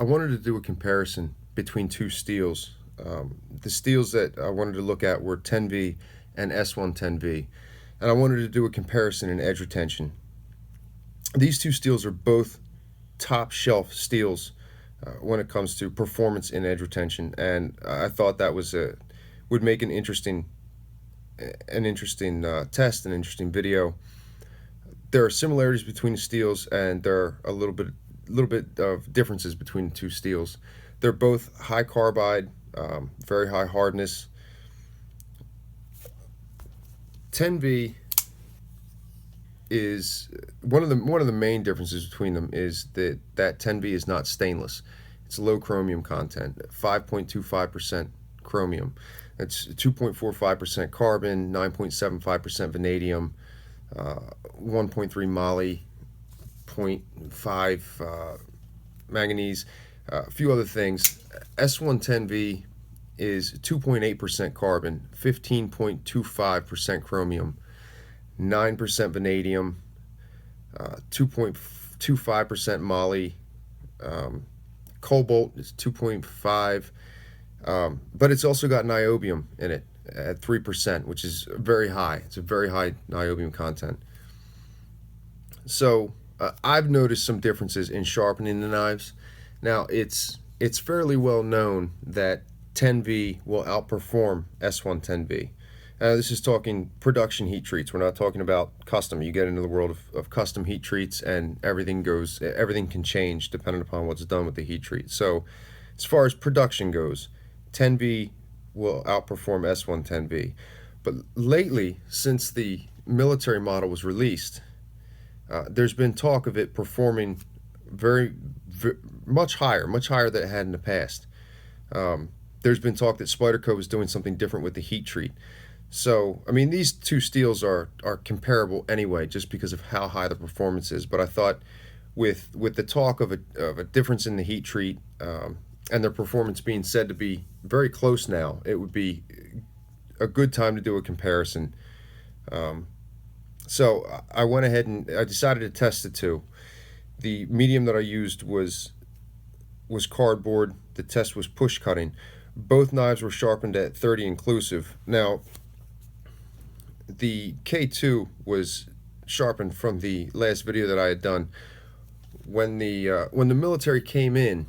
I wanted to do a comparison between two steels. The steels that I wanted to look at were 10V and S110V, and I wanted to do a comparison in edge retention. These two steels are both top shelf steels when it comes to performance in edge retention, and I thought that would make an interesting test, an interesting video. There are similarities between the steels, and there are a little bit of differences between the two steels. They're both high carbide, very high hardness. 10V is one of the main differences between them is that 10V is not stainless. It's low chromium content, 5.25% chromium. That's 2.45% carbon, 9.75% vanadium, 1.3 moly, 0.5 manganese, a few other things. S110V is 2.8% carbon, 15.25% chromium, 9% vanadium, 2.25% moly, cobalt is 2.5, but it's also got niobium in it at 3%, which is very high. It's a very high niobium content. So I've noticed some differences in sharpening the knives. Now it's fairly well known that 10V will outperform S110V. This is talking production heat treats. We're not talking about custom. You get into the world of custom heat treats, and everything can change depending upon what's done with the heat treat. So as far as production goes, 10V will outperform S110V. But lately, since the military model was released, there's been talk of it performing much higher than it had in the past. There's been talk that Spyderco is doing something different with the heat treat. So, I mean, these two steels are comparable anyway, just because of how high the performance is. But I thought with the talk of a difference in the heat treat and their performance being said to be very close now, it would be a good time to do a comparison. So I went ahead and I decided to test the two. The medium that I used was cardboard. The test was push cutting. Both knives were sharpened at 30 inclusive. Now, the K2 was sharpened from the last video that I had done. When the military came in,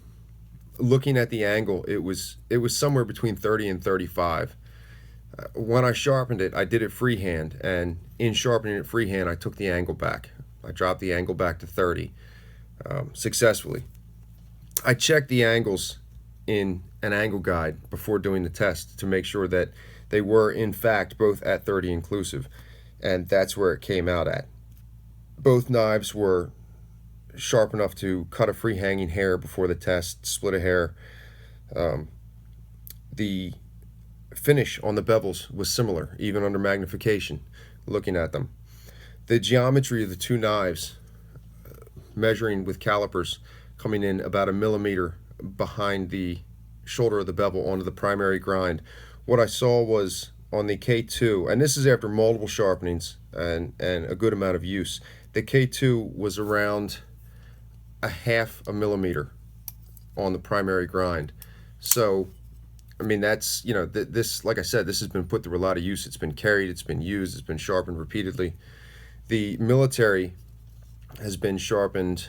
looking at the angle, it was somewhere between 30 and 35. When I sharpened it, I did it freehand, and in sharpening it freehand, I took the angle back. I dropped the angle back to 30 successfully. I checked the angles in an angle guide before doing the test to make sure that they were in fact both at 30 inclusive, and that's where it came out at. Both knives were sharp enough to cut a free hanging hair before the test, split a hair. The finish on the bevels was similar, even under magnification, looking at them. The geometry of the two knives, measuring with calipers, coming in about a millimeter behind the shoulder of the bevel onto the primary grind. What I saw was on the K2, and this is after multiple sharpenings and a good amount of use, the K2 was around a half a millimeter on the primary grind. So, I mean, that's, you know, this, like I said, this has been put through a lot of use. It's been carried, it's been used, it's been sharpened repeatedly. The military has been sharpened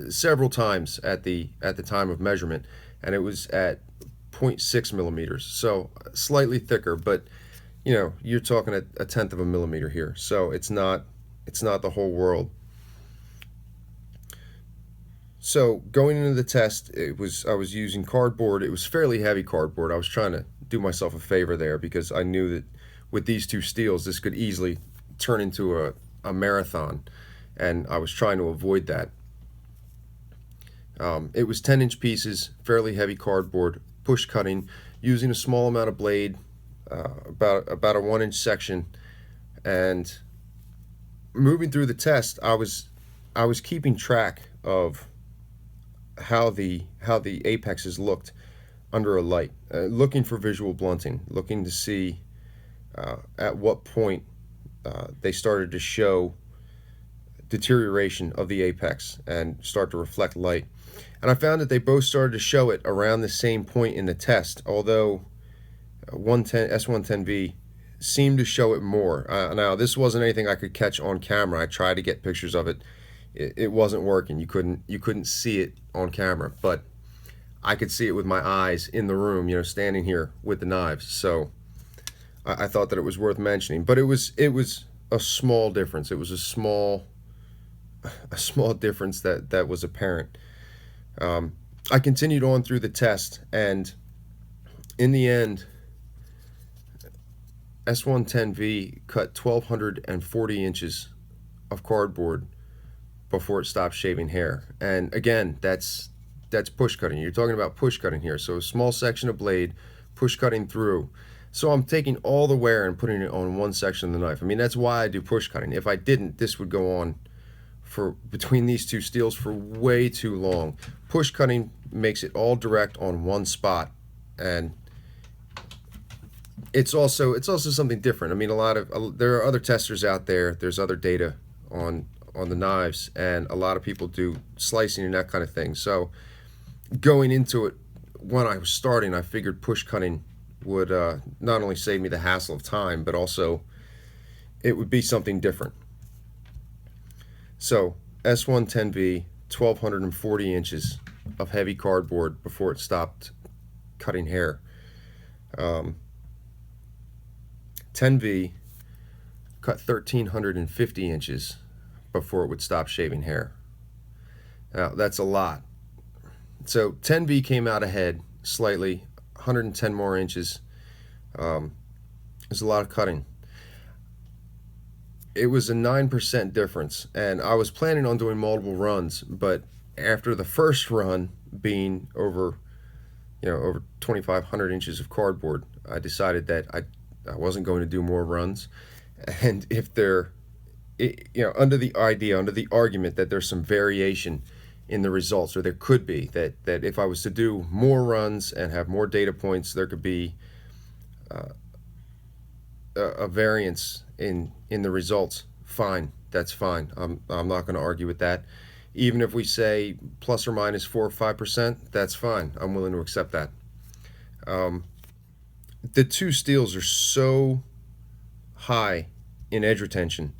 several times at the time of measurement, and it was at 0.6 millimeters, so slightly thicker, but you know, you're talking a tenth of a millimeter here, so it's not the whole world. So going into the test, I was using cardboard. It was fairly heavy cardboard. I was trying to do myself a favor there because I knew that with these two steels, this could easily turn into a marathon, and I was trying to avoid that. It was 10-inch pieces, fairly heavy cardboard, push cutting, using a small amount of blade, about a 1-inch section, and moving through the test, I was keeping track of how the apexes looked under a light, looking for visual blunting, looking to see at what point they started to show deterioration of the apex and start to reflect light. And I found that they both started to show it around the same point in the test, although 110 S110V seemed to show it more. Now, this wasn't anything I could catch on camera. I tried to get pictures of it. It wasn't working. You couldn't see it on camera, but I could see it with my eyes in the room, you know, standing here with the knives. So I thought that it was worth mentioning. But it was a small difference. It was a small difference that was apparent. I continued on through the test, and in the end, S110V cut 1,240 inches of cardboard before it stopped shaving hair. And again, that's push cutting. You're talking about push cutting here. So a small section of blade, push cutting through. So I'm taking all the wear and putting it on one section of the knife. I mean, that's why I do push cutting. If I didn't, this would go on for between these two steels for way too long. Push cutting makes it all direct on one spot, and it's also something different. I mean, there are other testers out there. There's other data on the knives, and a lot of people do slicing and that kind of thing. So going into it, when I was starting, I figured push cutting would not only save me the hassle of time, but also it would be something different. So S110V, 1,240 inches of heavy cardboard before it stopped cutting hair. 10V cut 1,350 inches before it would stop shaving hair. Now, that's a lot. So 10V came out ahead slightly, 110 more inches. There's a lot of cutting. It was a 9% difference, and I was planning on doing multiple runs, but after the first run being over 2,500 inches of cardboard, I decided that I wasn't going to do more runs. And if under the argument that there's some variation in the results, or there could be, that if I was to do more runs and have more data points, there could be a variance in the results. Fine, that's fine. I'm not going to argue with that. Even if we say plus or minus 4 or 5%, that's fine. I'm willing to accept that. The two steels are so high in edge retention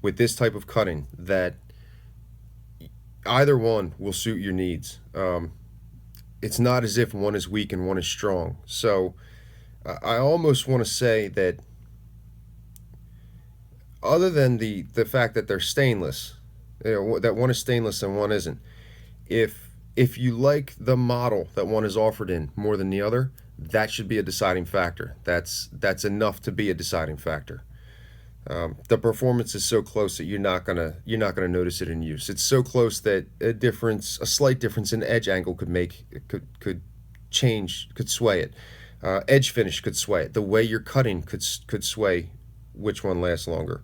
with this type of cutting that either one will suit your needs. It's not as if one is weak and one is strong. So I almost want to say that, other than the fact that they're stainless, that one is stainless and one isn't, if you like the model that one is offered in more than the other, that should be a deciding factor. That's enough to be a deciding factor. The performance is so close that you're not gonna notice it in use. It's so close that a slight difference in edge angle could change, could sway it. Edge finish could sway it. The way you're cutting could sway which one lasts longer.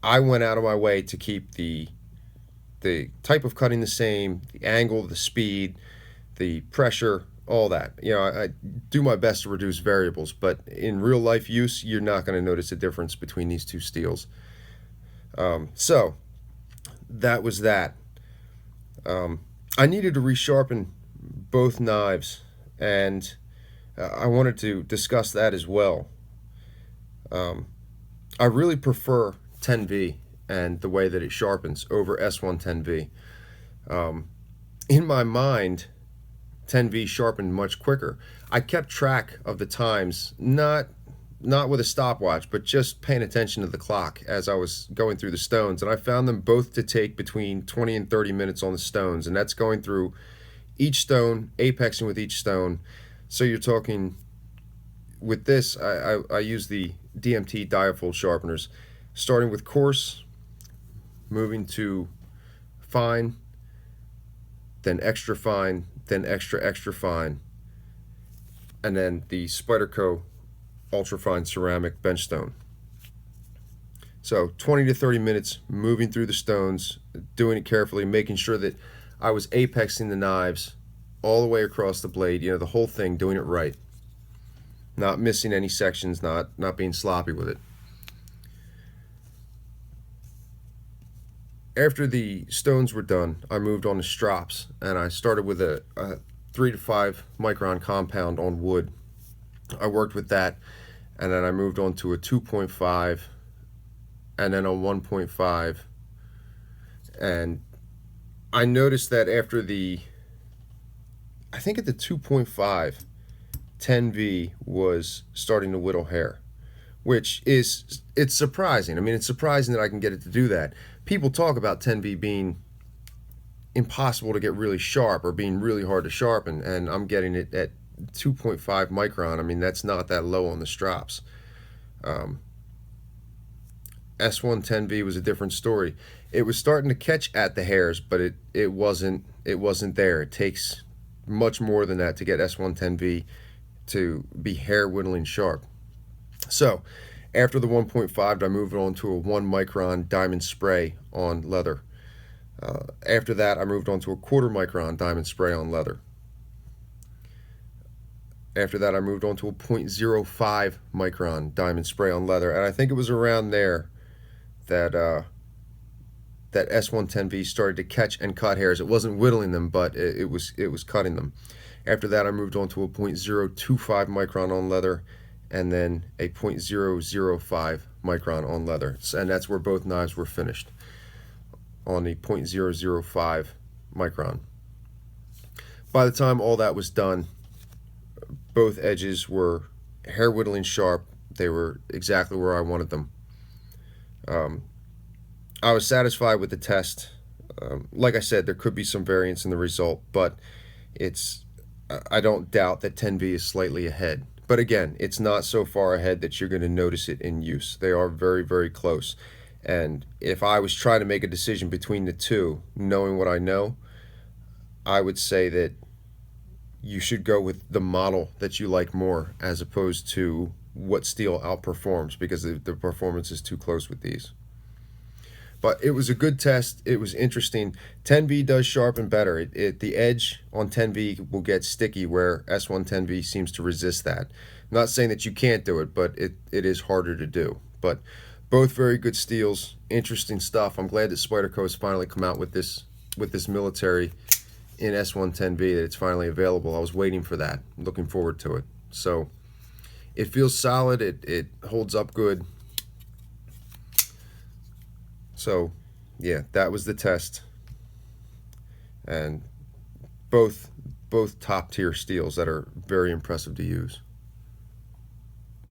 I went out of my way to keep the type of cutting the same, the angle, the speed, the pressure, all that. I do my best to reduce variables, but in real life use, you're not going to notice a difference between these two steels. So that was that. I needed to resharpen both knives, and I wanted to discuss that as well. I really prefer 10V and the way that it sharpens over S110V. In my mind, 10V sharpened much quicker. I kept track of the times, not with a stopwatch, but just paying attention to the clock as I was going through the stones, and I found them both to take between 20 and 30 minutes on the stones, and that's going through each stone, apexing with each stone. So you're talking, with this, I use the DMT diafold sharpeners, starting with coarse, moving to fine, then extra fine, then extra fine, and then the Spyderco ultrafine ceramic bench stone. So 20 to 30 minutes moving through the stones, doing it carefully, making sure that I was apexing the knives all the way across the blade, the whole thing, doing it right, not missing any sections, not being sloppy with it. After the stones were done, I moved on to strops, and I started with a 3 to 5 micron compound on wood. I worked with that, and then I moved on to a 2.5, and then a 1.5, and I noticed that after I think at the 2.5, 10V was starting to whittle hair, which it's surprising. I mean, it's surprising that I can get it to do that. People talk about 10V being impossible to get really sharp or being really hard to sharpen, and I'm getting it at 2.5 micron. I mean, that's not that low on the strops. S110V was a different story. It was starting to catch at the hairs, but it wasn't there. It takes much more than that to get S110V to be hair whittling sharp. So after the 1.5, I moved on to a 1 micron diamond spray on leather. After that, I moved on to a 1/4 micron diamond spray on leather. After that, I moved on to a 0.05 micron diamond spray on leather, and I think it was around there that that S110V started to catch and cut hairs. It wasn't whittling them, but it was cutting them. After that, I moved on to a 0.025 micron on leather, and then a 0.005 micron on leather, and that's where both knives were finished, on the 0.005 micron. By the time all that was done, both edges were hair whittling sharp. They were exactly where I wanted them. I was satisfied with the test. Like I said, there could be some variance in the result, but I don't doubt that 10V is slightly ahead. But again, it's not so far ahead that you're going to notice it in use. They are very, very close. And if I was trying to make a decision between the two, knowing what I know, I would say that you should go with the model that you like more, as opposed to what steel outperforms, because the performance is too close with these. But it was a good test. It was interesting. 10V does sharpen better. The edge on 10V will get sticky, where S110V seems to resist that. I'm not saying that you can't do it, but it is harder to do. But both very good steels. Interesting stuff. I'm glad that Spyderco has finally come out with this military in S110V, that it's finally available. I was waiting for that. I'm looking forward to it. So it feels solid. It holds up good. So yeah, that was the test, and both top tier steels that are very impressive to use.